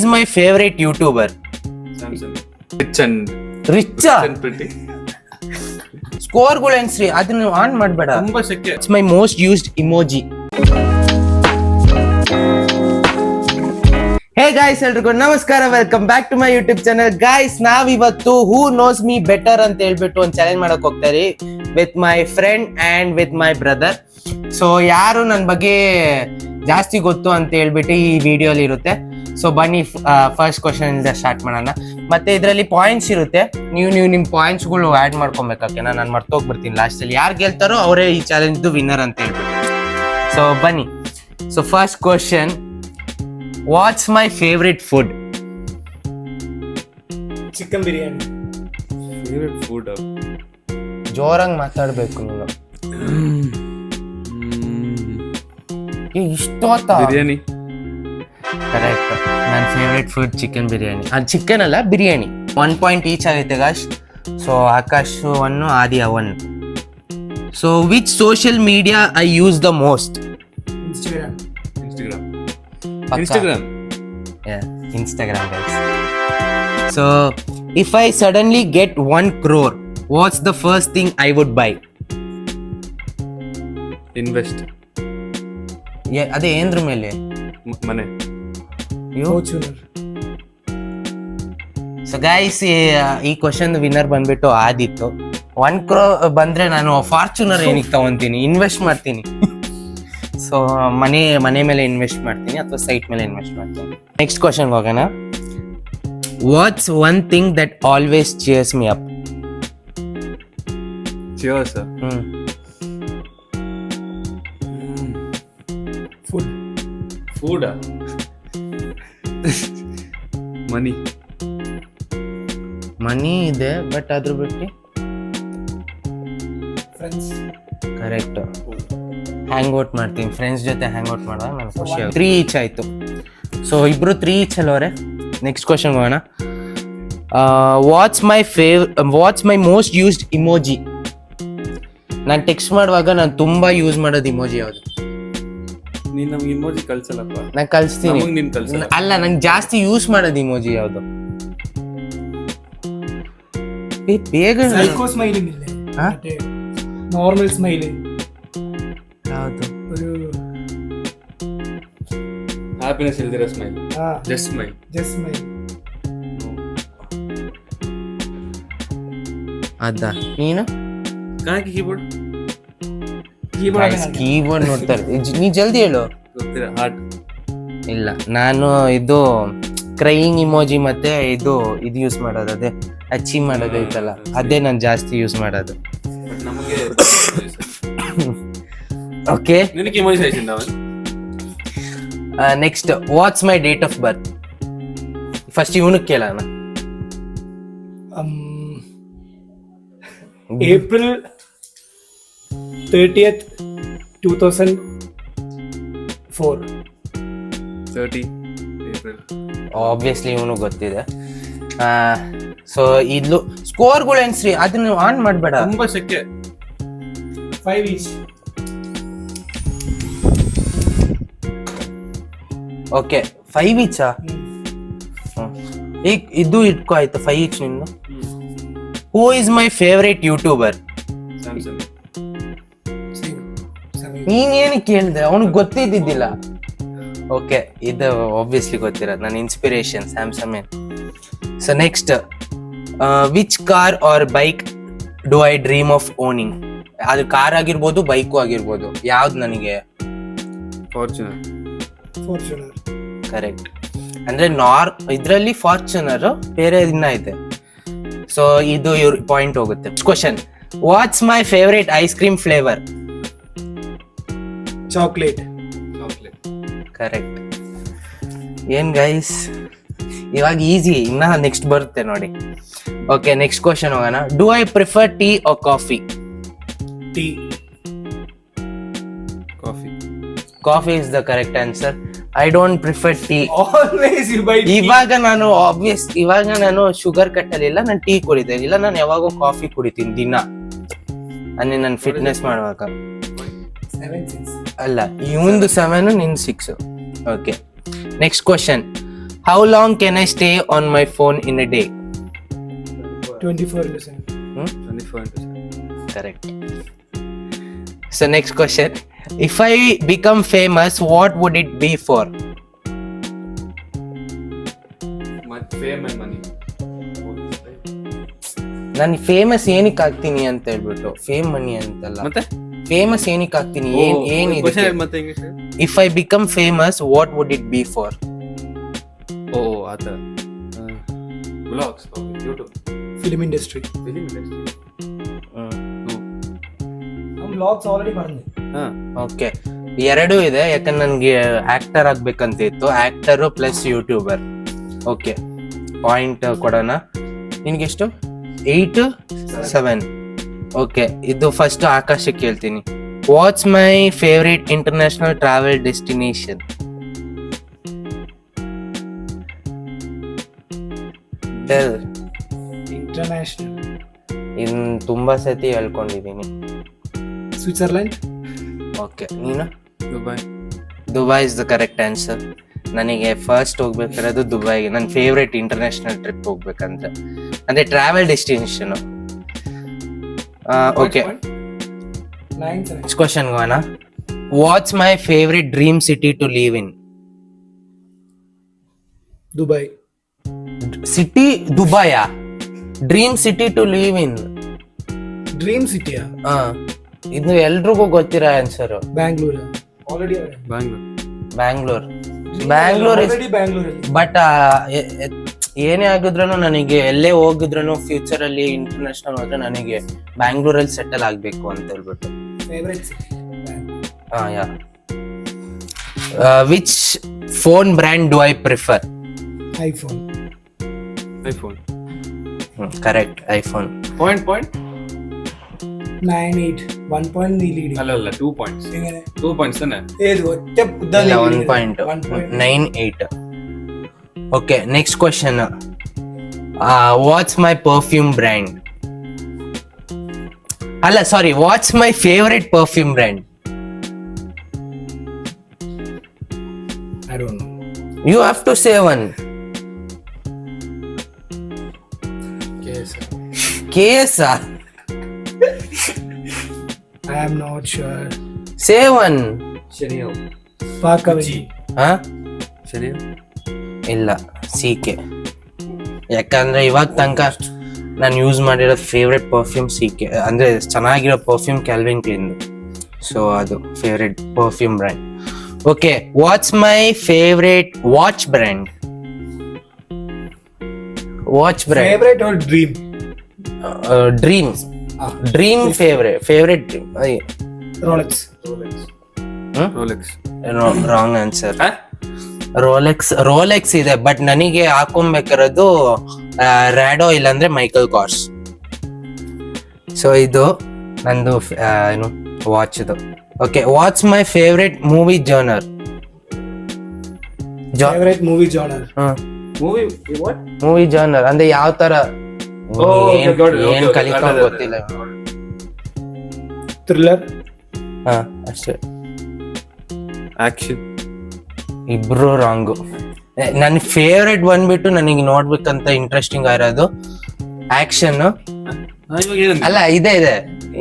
is my favorite YouTuber? Samsung. Rich and pretty. Score ಗಳು ಎನ್ಸ್ರಿ, ಅದನ್ನ on ಮಾಡಬೇಡ. ತುಂಬಾ ಸೆಕೆ. It's my most used emoji. Hey guys, ಎಲ್ರಿಗೂ ನಮಸ್ಕಾರ, welcome back to my YouTube channel. Guys, ನಾವಿವತ್ತು ಹೂ ನೋಸ್ ಮೀ ಬೆಟರ್ ಅಂತ ಹೇಳ್ಬಿಟ್ಟು ಒಂದು ಚಾಲೆಂಜ್ ಮಾಡಕ್ ಹೋಗ್ತಾರೆ with my friend and with my brother. So ಯಾರು ನನ್ನ ಬಗ್ಗೆ ಜಾಸ್ತಿ ಗೊತ್ತು ಅಂತ ಹೇಳ್ಬಿಟ್ಟು ಈ ವಿಡಿಯೋಲಿ ಇರುತ್ತೆ. ಸೊ ಬನ್ನಿ ಫಸ್ಟ್ ಕ್ವಶನ್ ಇಂದ ಸ್ಟಾರ್ಟ್ ಮಾಡೋಣ. ಮತ್ತೆ ಇದರಲ್ಲಿ ಪಾಯಿಂಟ್ಸ್ ಇರುತ್ತೆ, ನೀವು ನಿಮ್ಮ ಪಾಯಿಂಟ್ಸ್ಗಳು ಆ್ಯಡ್ ಮಾಡ್ಕೊಬೇಕಾಕೆ. ನಾನು ಮರ್ತೋಗ್ಬಿಡ್ತೀನಿ ಲಾಸ್ಟಲ್ಲಿ. ಯಾರು ಗೆಲ್ತಾರೋ ಅವರೇ ಈ ಚಾಲೆಂಜ್ದು ವಿನ್ನರ್ ಅಂತ ಹೇಳ್ಬಿಟ್ಟು. ಸೊ ಬನ್ನಿ. So first question, what's my favourite food? Chicken biryani. Favorite food? ಜೋರಾಗಿ ಮಾತಾಡ್ಬೇಕು ನೀನು. ಇಷ್ಟೊತ್ತ ಬಿರಿಯಾನಿ. ಕರೆಕ್ಟ್. ನನ್ನ ಫೇವ್ರೆಟ್ ಫುಡ್ ಚಿಕನ್ ಬಿರಿಯಾನಿ. ಅದು ಚಿಕನ್ ಅಲ್ಲ, ಬಿರಿಯಾನಿ. 1 ಪಾಯಿಂಟ್ ಈಚ್ ಆಗುತ್ತೆ ಗಾಶ್. ಸೊ ಆಕಾಶ್ 1, ಆದಿಯ 1. So which social media I use the most? Instagram. Instagram guys. So if I suddenly get 1 crore, what's the first thing I would buy? Invest. ಅದೇ ಏನ್ರ ಮೇಲೆ? ಮನೆ. Fortuner. So guys, ಈ question winner ಬಂದ್ಬಿಟ್ಟು ಆದಿತ್ತು. 1 crore ಬಂದ್ರೆ ನಾನು Fortuner ಏನಕ್ಕೆ ತಗೊಂತೀನಿ, invest ಮಾಡ್ತೀನಿ. ಸೊ ಮನೆ ಮೇಲೆ ಇನ್ವೆಸ್ಟ್ ಮಾಡ್ತೀನಿ ಅಥವಾ ಸೈಟ್ ಮೇಲೆ ಇನ್ವೆಸ್ಟ್ ಮಾಡ್ತೀನಿ. ನೆಕ್ಸ್ಟ್ ಕ್ವಶನ್ ಹೋಗೋಣ. What's one thing that always cheers me up? Cheers. Food. Food. Money. ಮನಿ ಇದೆ, ಬಟ್ ಅದ್ರ ಬಿಟ್ಟು ಫ್ರೆಂಡ್ಸ್. ಕರೆಕ್ಟ್. ಹ್ಯಾಂಗ್ ಔಟ್ ಮಾಡ್ತೀನಿ, ಫ್ರೆಂಡ್ಸ್ ಜೊತೆ ಹ್ಯಾಂಗ್ ಔಟ್ ಮಾಡಿದಾಗ ನನಗೆ ಖುಷಿ ಆಗುತ್ತೆ. 3 ಈಚ್ ಆಯಿತು. ಸೊ ಇಬ್ಬರು 3 ಈಚ್ ಅಲ್ಲವರೆ. ನೆಕ್ಸ್ಟ್ ಕ್ವಶನ್ ಹೋಗೋಣ. ವಾಟ್ಸ್ ಮೈ ಮೋಸ್ಟ್ ಯೂಸ್ಡ್ ಇಮೋಜಿ? ನಾನು ಟೆಕ್ಸ್ಟ್ ಮಾಡುವಾಗ ನಾನು ತುಂಬ ಯೂಸ್ ಮಾಡೋದು ಇಮೋಜಿ ಯಾವುದು? ನೀನ್ ನಮ್ಗೆ ಇಮೋಜಿ ಕಳ್ಸಲ್ಲಪ್ಪ. ನಾನು ಕಳಿಸ್ತೀನಿ. ನಮಗ್ ನೀನ್ ಕಳ್ಸಲ್ಲ. ಅಲ್ಲ, ನಂಗೆ ಜಾಸ್ತಿ ಯೂಸ್ ಮಾಡೋದು ಇಮೋಜಿ ಯಾವುದು? ಬೇಗ ಸೈಕೋ ಸ್ಮೈಲಿಂಗ್ ಇಲ್ಲ, ಮತ್ತೆ ನಾರ್ಮಲ್ ಸ್ಮೈಲಿಂಗ್. ಯಾವುದು? ഒരു ಹ್ಯಾಪಿನೆಸ್ ಇಲ್ದಿರೋ smile. Just smile. Just smile. ಅದ ನೀನು? ಕಾಕಿ ಕೀಬೋರ್ಡ್. ಕೀಬೋರ್ಡ್ ನೋಡ್ತಾರೆ. ನೀ ಜಲ್ದಿ ಹೇಳು. ಗೊತ್ತಿರ ಹಾರ್ಟ್. ಇಲ್ಲ, ನಾನು ಇದು ಕ್ರೈಯಿಂಗ್ ಇಮೋಜಿ ಮತ್ತೆ ಇದು ಯೂಸ್ ಮಾಡೋದು, ಅದೇ ಅಚೀವ್ ಮಾಡೋದು ಐತಲ್ಲ, ಅದೇ ನಾನು ಜಾಸ್ತಿ ಯೂಸ್ ಮಾಡೋದು. ಬಟ್ ನಮಗೆ ಓಕೆ. ನಿನಗೆ ಇಮೋಜಿ ಸೈಜಿಂದ ಅವನು. Next, what's my date of birth? First ಇವನಿಗೆ ಕೇಳೋಣ. April 30th, 2004. 30 ಏಪ್ರಿಲ್. ಆಬ್ವಿಯಸ್ಲಿ ಇವನು ಗೊತ್ತಿದೆ. ಸೊ ಇದು ಸ್ಕೋರ್ಗಳು ಎನ್ಸ್ರಿ, ಅದನ್ನ ಆನ್ ಮಾಡಬೇಡ. ತುಂಬಾ ಸೆಕೆ. 5 each. ಓಕೆ, 5 ಈಚಾ? ಈಗ ಇದು ಇಟ್ಕೋ ಆಯ್ತು. 5 ಈಚ್ ನಿಂದು. Who is my favourite YouTuber? Samsung. ನೀನೇನು ಕೇಳಿದೆ? ಅವನಿಗೆ ಗೊತ್ತಿದ್ದಿದ್ದಿಲ್ಲ. ಓಕೆ, ಇದು ಆಬ್ವಿಯಸ್ಲಿ ಗೊತ್ತಿರೋದು. ನನ್ನ inspiration Samsung main. So next, which car or bike do I dream of owning? ಅದು ಕಾರ್ ಆಗಿರ್ಬೋದು, ಬೈಕು ಆಗಿರ್ಬೋದು. ಯಾವ್ದು ನನಗೆ? ಫಾರ್ಚುನರ್. ಫಾರ್ಚುನರ್. ಕರೆಕ್ಟ್. ಅಂದ್ರೆ ಇದರಲ್ಲಿ ಫಾರ್ಚುನರ್ ಬೇರೆ ಇನ್ನ ಇದೆ. ಸೊ ಇದು ಇವ್ರ ಪಾಯಿಂಟ್ ಹೋಗುತ್ತೆ. Question, what's my favourite ice cream flavour? Chocolate. Correct. ಏನ್ ಗೈಸ್, ಇವಾಗ ಈಸಿ. ಇನ್ನ ನೆಕ್ಸ್ಟ್ ಬರುತ್ತೆ ನೋಡಿ. ಓಕೆ, ನೆಕ್ಸ್ಟ್ ಕ್ವಶನ್ ಹೋಗೋಣ. Do I prefer tea or coffee? Tea. Coffee. Coffee is the correct answer. I don't prefer tea. Always you buy tea. ಇವಾಗ ನಾನು sugar ಕಟ್ಟಲಿಲ್ಲ, ನಾನು ಟೀ ಕುಡಿತೇನೆ. ಇಲ್ಲ, ನಾನು ಯಾವಾಗೋ ಕಾಫಿ ಕುಡಿತೀನಿ ದಿನ. ಅಂದ್ರೆ ನಾನು ಫಿಟ್ನೆಸ್ ಮಾಡುವಾಗ. 7 6. ಅಲ್ಲ, ಇವಂದು 7, ನಿನ್ 6. Okay, next question. How long can I stay on my phone in a day? 24/7. 24/7. Correct. So next question. If I become famous, what would it be for? Fame and money. ನಾನು famous ಏನಕ್ಕೆ ಆಗ್ತೀನಿ ಅಂತ ಹೇಳ್ಬಿಟ್ಟು fame ಮನಿ ಅಂತಲ್ಲ, ಮತ್ತೆ famous ಏನಕ್ಕೆ ಆಗ್ತೀನಿ ಏನಿದೆ. ಕ್ವೆಶ್ಚನ್ ಮತ್ತೆ English. If I become famous what would it be for? ಓ ಆತ vlogs, YouTube, Film industry. Film industry. I'm vlogs already ಮಾಡಿದೆ. ಹಾ ಓಕೆ, ಎರಡೂ ಇದೆ. ಯಾಕಂದ್ರೆ ನನ್ಗೆ ಆಕ್ಟರ್ ಆಗ್ಬೇಕಂತ ಇತ್ತು. Actor plus YouTuber. Okay, point ಕೊಡೋಣ. ನಿನ್ಗೆಷ್ಟು? 8, 7. ಓಕೆ, ಇದು ಫಸ್ಟ್ ಆಕಾಶಕ್ಕೆ ಕೇಳ್ತೀನಿ. What's my favourite international travel destination? Tell. International. ಇನ್ ತುಂಬಾ ಸತಿ ಹೇಳ್ಕೊಂಡಿದೀನಿ. Switzerland. ಓಕೆ, ನೀನು? Dubai. Dubai is the correct answer. ನನಗೆ ಫಸ್ಟ್ ಹೋಗ್ಬೇಕಾಗಿರೋದು ದುಬೈಗೆ. ನನ್ನ ಫೇವ್ರೇಟ್ ಇಂಟರ್ನ್ಯಾಷನಲ್ ಟ್ರಿಪ್ ಹೋಗ್ಬೇಕಂದ್ರೆ, ಅಂದ್ರೆ travel destination. Okay, 9/7. Next question ಹೋಗೋಣ. What's my favourite dream city to live in? Dubai. City ದುಬೈಯಾ? Dream city to live in? Dream city. ಇದು ಎಲ್ರಿಗೂ ಗೊತ್ತಿರೋ answer. Bangalore. Already. Bangalore. Bangalore Already Bangalore. But ಏನೇ ಆಗಿದ್ರು ನನಗೆ ಎಲ್ಲೇ ಹೋಗಿದ್ರು ಫ್ಯೂಚರ್ ಅಲ್ಲಿ ಇಂಟರ್ನ್ಯಾಷನಲ್ ಹೋದ್ರೆ ನನಗೆ ಬ್ಯಾಂಗ್ಳೂರಲ್ಲಿ ಸೆಟಲ್ ಆಗ್ಬೇಕು ಅಂತ ಹೇಳ್ಬಿಟ್ಟು. Favorite city. Yeah. Which phone brand do I prefer? iPhone. IPhone. Correct, iPhone. Point 9/8. 1 point ನೀ leading. ಅಲ್ಲ 2 points. ಹೆಂಗನೆ? 2 points ತಾನೆ. ಏದು ಒಟ್ಟೆ ಉದ್ದಲ್ಲಿ 1.98. Okay, next question. What's my perfume brand? ಅಲ್ಲ sorry, what's my favourite perfume brand? I don't know. You have to say one. KS? I am not sure. Say one. ಶನಿಯೋ. Park Avenue. ಶನಿಯೋ. ಇಲ್ಲ, CK. ಯಾಕಂದ್ರೆ ಇವಾಗ ತನಕ ನಾನು use ಮಾಡಿರೋ favourite perfume CK. ಅಂದ್ರೆ ಚೆನ್ನಾಗಿರೋ ಪರ್ಫ್ಯೂಮ್ ಕ್ಯಾಲ್ವಿನ್ ಕ್ಲೈನ್. ಸೊ ಅದು favourite perfume brand. Okay, what's my favourite watch brand? Watch brand. Favorite or dream? Dream. Dream favourite dream. Rolex. Rolex. Wrong answer. Rolex ಇದೆ, but ನನಗೆ ಹಾಕೊಬೇಕಾರದು Rado ಇಲ್ಲಾಂದ್ರೆ Michael Kors. So ಇದು ನಂದು ಏನು ವಾಚ್ದು. Okay, what's my favourite movie genre? Favorite movie genre? Movie what? Movie genre ಅಂದ್ರೆ ಯಾವ ತರ ಏನ್ okay, ಕಲಿಕೊಂಡ್ ಅದೇ. ಗೊತ್ತಿಲ್ಲ. Thriller. ಅಷ್ಟೇ. ಆಕ್ಷನ್. ಇಬ್ರು ರಾಂಗು. ನನ್ನ ಫೇವ್ರೆಟ್ ಬಂದ್ಬಿಟ್ಟು ನನಗೆ ನೋಡ್ಬೇಕಂತ ಇಂಟ್ರೆಸ್ಟಿಂಗ್ ಆಗಿರೋದು ಆಕ್ಷನ್. ಅಲ್ಲ, ಇದೆ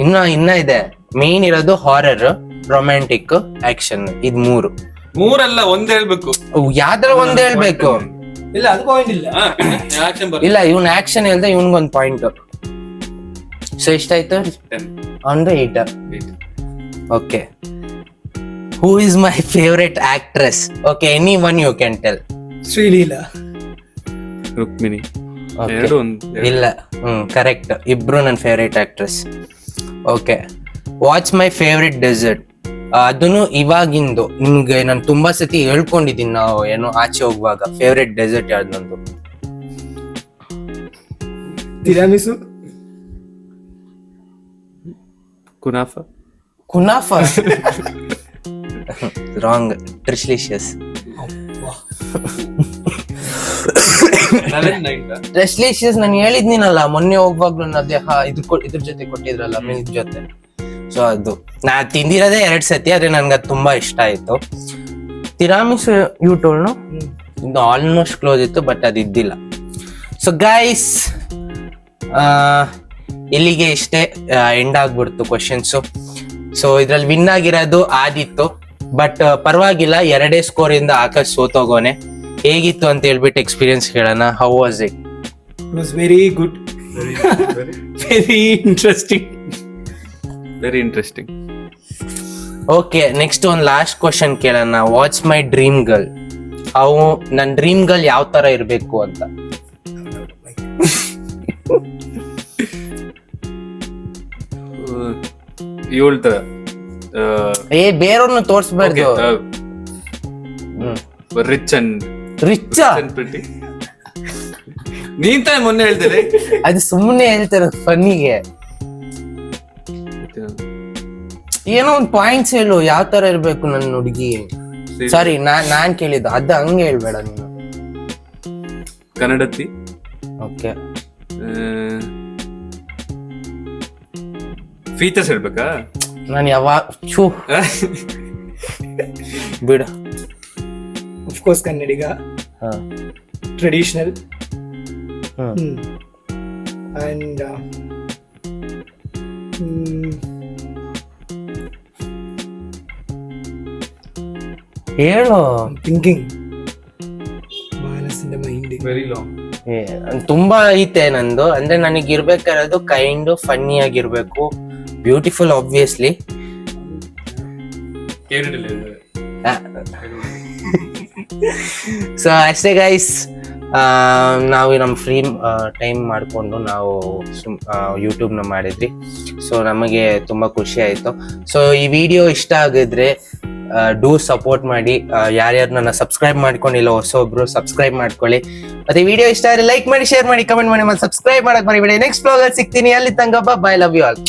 ಇನ್ನ ಇದೆ. ಮೇನ್ ಇರೋದು ಹಾರರ್, ರೊಮ್ಯಾಂಟಿಕ್, ಆಕ್ಷನ್. ಇದ್ ಮೂರಲ್ಲ ಒಂದ್ ಹೇಳ್ಬೇಕು. ಯಾವ್ದಾರ ಒಂದ್ ಹೇಳ್ಬೇಕು. ಇಲ್ಲ, ಅದು ಪಾಯಿಂಟ್ ಇಲ್ಲ. ಆಕ್ಷನ್ ಇಲ್ಲ, ಇವ್ನ ಆಕ್ಷನ್ ಹೇಳ್ದೆ ಇವ್ನಿಗೊಂದ್ ಪಾಯಿಂಟ್. ಸೊ ಎಷ್ಟಾಯ್ತು? 10. ಒಂದು 8. Okay, who is my favourite actress? Okay, any one you can tell. Sreeleela. Rukmini. Okay. ಎರಡು ಒಂದು. ಇಲ್ಲ, ಕರೆಕ್ಟ್. ಇಬ್ರು ನನ್ನ favourite actress. Okay, what's my favourite dessert? ಅದನ್ನು ಇವಾಗಿಂದು ನಿಮ್ಗೆ ನಾನು ತುಂಬಾ ಸತಿ ಹೇಳ್ಕೊಂಡಿದ್ದೀನಿ. ನಾವು ಏನೋ ಆಚೆ ಹೋಗುವಾಗ ಫೇವ್ರೆಟ್ ಡೆಸರ್ಟ್ ಯಾವ್ದು ನಂದು? ತಿರಾಮಿಸು. ಕುನಾಫಾ. ರಾಂಗ್. ಟ್ರಿಶ್ಲಿಷಿಯಸ್. ಟ್ರಿಶ್ಲಿಷಿಯಸ್ ನಾನು ಹೇಳಿದ್ನಿನಲ್ಲ ಮೊನ್ನೆ ಹೋಗುವಾಗ್ಲೂ. ಅದೇ ಇದ್ರ ಜೊತೆ ಕೊಟ್ಟಿದ್ರಲ್ಲ, ಮಿಲ್ಕ್ ಜೊತೆ. ಸೊ ಅದು ನಾ ತಿಂದಿರೋದೇ 2 ಸತಿ. ಆದ್ರೆ ನನ್ಗೆ ಅದು ತುಂಬಾ ಇಷ್ಟ ಆಯ್ತು. ತಿರಾಮಿಸು ಯು ಟೋಲ್ಡ್ ನೋ? ಇದು ಆಲ್ಮೋಸ್ಟ್ ಕ್ಲೋಸ್ ಇತ್ತು ಬಟ್ ಅದು ಇದ್ದಿಲ್ಲ. ಸೊ ಗೈಸ್ ಇಲ್ಲಿಗೆ ಇಷ್ಟೇ ಎಂಡ್ ಆಗ್ಬಿಡ್ತು ಕ್ವಶನ್ಸು. ಸೊ ಇದ್ರಲ್ಲಿ ವಿನ್ ಆಗಿರೋದು ಆದಿತ್ತು, ಬಟ್ ಪರವಾಗಿಲ್ಲ, 2 ಸ್ಕೋರ್ ಇಂದ ಆಕಾಶ್ ಸೋತೋಗೋನೆ. ಹೇಗಿತ್ತು ಅಂತ ಹೇಳ್ಬಿಟ್ಟು ಎಕ್ಸ್ಪೀರಿಯನ್ಸ್ ಹೇಳೋಣ. How was it? It was very good. Very interesting. Very interesting. Okay, next ಒಂದು ಲಾಸ್ಟ್ ಕ್ವಶನ್ ಕೇಳೋಣ. What's my dream girl? ನನ್ನ ಡ್ರೀಮ್ ಗರ್ಲ್ ಯಾವ ತರ ಇರ್ಬೇಕು ಅಂತ. ಇವಳ ತರ ಬೇರೆಯವ್ರನ್ನ ತೋರ್ಸ್ಬಾರ್ದು. Rich and rich pretty. ನೀನ್ ತಾನೇ ಮೊನ್ನೆ ಹೇಳ್ತೇನೆ. ಅದು ಸುಮ್ಮನೆ ಹೇಳ್ತಾರ ಫನ್ನಿಗೆ. ಏನೋ ಒಂದು ಪಾಯಿಂಟ್ಸ್ ಹೇಳು, ಯಾವ ತರ ಇರ್ಬೇಕು ನನ್ನ ಹುಡುಗಿ. ಸಾರಿ, ನಾನ್ ಕೇಳಿದ್ದು ಅದು, ಹಂಗೆ ಹೇಳ್ಬೇಡ ನೀನು. ಕನ್ನಡತಿ. ಓಕೆ, ಫೀಚರ್ಸ್ ಹೇಳ್ಬೇಕಾ? ನಾನು ಯಾವಾಗ ಬಿಡು. Of course, Kannadiga. ಹಾ, Traditional. ಹ್ಮ್. And ಹೇಳು. I'm thinking. ಮನಸ್ಸಿಂದ ಮೈಂಡಿಗೆ. Very long. ತುಂಬಾ ಐತೆ ನಂದು. ಅಂದ್ರೆ ನನಗೆ ಇರ್ಬೇಕಾಗಿರೋದು ಕೈಂಡ್ ಫನ್ನಿ ಆಗಿರ್ಬೇಕು, ಬ್ಯೂಟಿಫುಲ್ ಆಬ್ವಿಯಸ್ಲಿ. ಸೊ ಅಷ್ಟೇ ಗೈಸ್, ನಾವು ನಮ್ಮ ಫ್ರೀ ಟೈಮ್ ಮಾಡಿಕೊಂಡು ನಾವು ಯೂಟ್ಯೂಬ್ನ ಮಾಡಿದ್ವಿ. ಸೊ ನಮಗೆ ತುಂಬ ಖುಷಿ ಆಯಿತು. ಸೊ ಈ ವಿಡಿಯೋ ಇಷ್ಟ ಆಗಿದ್ರೆ ಡೂ ಸಪೋರ್ಟ್ ಮಾಡಿ. ಯಾರ್ಯಾರು ನನ್ನ ಸಬ್ಸ್ಕ್ರೈಬ್ ಮಾಡ್ಕೊಂಡಿಲ್ಲ ಹೊಸೊಬ್ರು ಸಬ್ಸ್ಕ್ರೈಬ್ ಮಾಡ್ಕೊಳ್ಳಿ. ಮತ್ತೆ ವಿಡಿಯೋ ಇಷ್ಟ ಆದರೆ ಲೈಕ್ ಮಾಡಿ, ಶೇರ್ ಮಾಡಿ, ಕಮೆಂಟ್ ಮಾಡಿ, ಮತ್ತೆ ಸಬ್ಸ್ಕ್ರೈಬ್ ಮಾಡಕ್ ಮರಿಬೇಡಿ. ನೆಕ್ಸ್ಟ್ ವ್ಲಾಗಲ್ಲಿ ಸಿಗ್ತೀನಿ. ಅಲ್ಲಿ ತನಕ ಬೈ, ಲವ್ ಯು ಆಲ್.